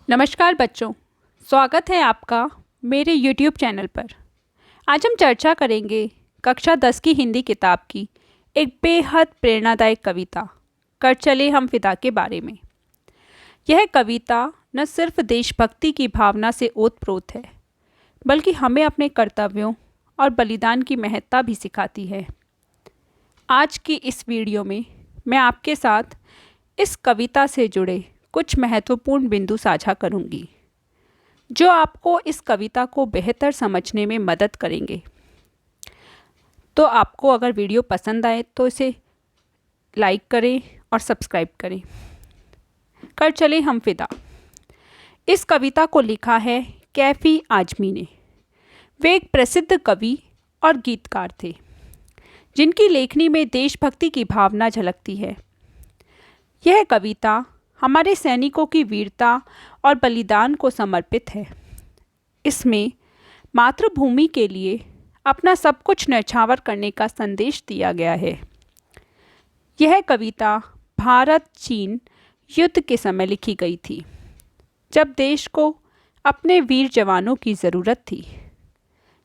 नमस्कार बच्चों, स्वागत है आपका मेरे YouTube चैनल पर। आज हम चर्चा करेंगे कक्षा 10 की हिंदी किताब की एक बेहद प्रेरणादायक कविता कर चले हम फिदा के बारे में। यह कविता न सिर्फ देशभक्ति की भावना से ओतप्रोत है, बल्कि हमें अपने कर्तव्यों और बलिदान की महत्ता भी सिखाती है। आज की इस वीडियो में मैं आपके साथ इस कविता से जुड़े कुछ महत्वपूर्ण बिंदु साझा करूंगी, जो आपको इस कविता को बेहतर समझने में मदद करेंगे। तो आपको अगर वीडियो पसंद आए तो इसे लाइक करें और सब्सक्राइब करें। कर चले हम फिदा। इस कविता को लिखा है कैफ़ी आज़मी ने। वे एक प्रसिद्ध कवि और गीतकार थे, जिनकी लेखनी में देशभक्ति की भावना झलकती है। यह कविता हमारे सैनिकों की वीरता और बलिदान को समर्पित है। इसमें मातृभूमि के लिए अपना सब कुछ न्यौछावर करने का संदेश दिया गया है। यह कविता भारत चीन युद्ध के समय लिखी गई थी, जब देश को अपने वीर जवानों की ज़रूरत थी।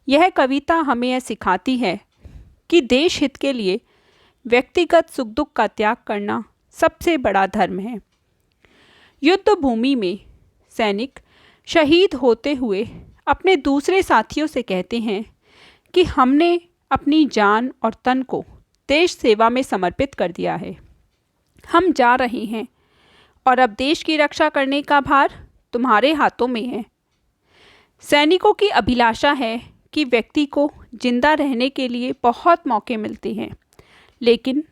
यह कविता हमें यह सिखाती है कि देश हित के लिए व्यक्तिगत सुख दुख का त्याग करना सबसे बड़ा धर्म है। युद्ध भूमि में सैनिक शहीद होते हुए अपने दूसरे साथियों से कहते हैं कि हमने अपनी जान और तन को देश सेवा में समर्पित कर दिया है। हम जा रहे हैं और अब देश की रक्षा करने का भार तुम्हारे हाथों में है। सैनिकों की अभिलाषा है कि व्यक्ति को जिंदा रहने के लिए बहुत मौके मिलते हैं, लेकिन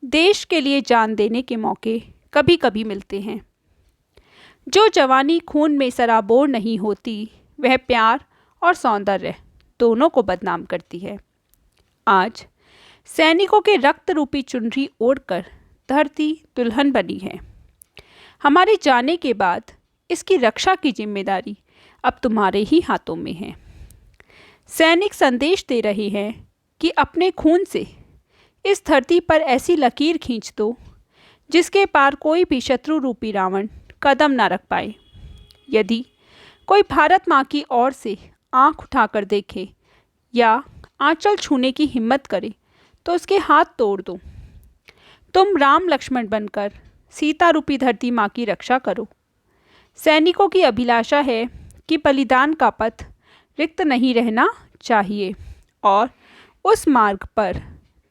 देश के लिए जान देने के मौके कभी कभी मिलते हैं। जो जवानी खून में सराबोर नहीं होती, वह प्यार और सौंदर्य दोनों को बदनाम करती है। आज सैनिकों के रक्त रूपी चुनरी ओढ़कर धरती दुल्हन बनी है। हमारे जाने के बाद इसकी रक्षा की जिम्मेदारी अब तुम्हारे ही हाथों में है। सैनिक संदेश दे रहे हैं कि अपने खून से इस धरती पर ऐसी लकीर खींच दो जिसके पार कोई भी शत्रु रूपी रावण कदम ना रख पाए। यदि कोई भारत माँ की ओर से आंख उठाकर देखे या आंचल छूने की हिम्मत करे तो उसके हाथ तोड़ दो। तुम राम लक्ष्मण बनकर सीता रूपी धरती माँ की रक्षा करो। सैनिकों की अभिलाषा है कि बलिदान का पथ रिक्त नहीं रहना चाहिए और उस मार्ग पर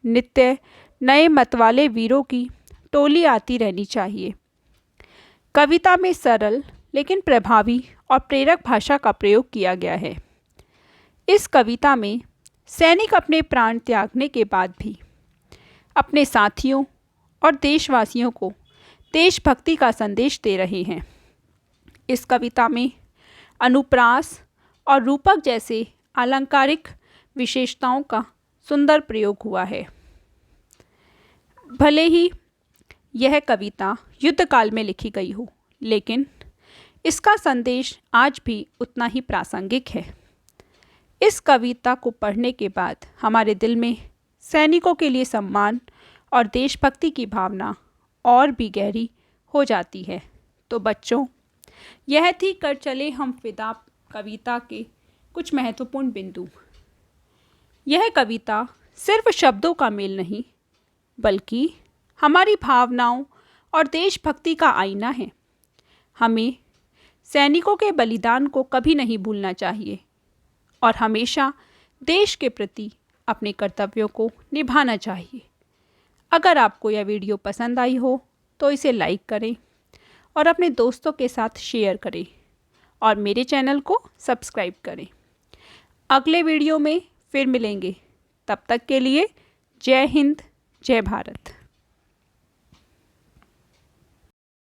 नित्य नए मतवाले वीरों की टोली आती रहनी चाहिए। कविता में सरल लेकिन प्रभावी और प्रेरक भाषा का प्रयोग किया गया है। इस कविता में सैनिक अपने प्राण त्यागने के बाद भी अपने साथियों और देशवासियों को देशभक्ति का संदेश दे रहे हैं। इस कविता में अनुप्रास और रूपक जैसे अलंकारिक विशेषताओं का सुंदर प्रयोग हुआ है। भले ही यह कविता युद्ध काल में लिखी गई हो, लेकिन इसका संदेश आज भी उतना ही प्रासंगिक है। इस कविता को पढ़ने के बाद हमारे दिल में सैनिकों के लिए सम्मान और देशभक्ति की भावना और भी गहरी हो जाती है। तो बच्चों, यह थी कर चले हम फिदा कविता के कुछ महत्वपूर्ण बिंदु। यह कविता सिर्फ शब्दों का मेल नहीं, बल्कि हमारी भावनाओं और देशभक्ति का आईना है। हमें सैनिकों के बलिदान को कभी नहीं भूलना चाहिए और हमेशा देश के प्रति अपने कर्तव्यों को निभाना चाहिए। अगर आपको यह वीडियो पसंद आई हो तो इसे लाइक करें और अपने दोस्तों के साथ शेयर करें और मेरे चैनल को सब्सक्राइब करें। अगले वीडियो में फिर मिलेंगे। तब तक के लिए जय हिंद, जय भारत।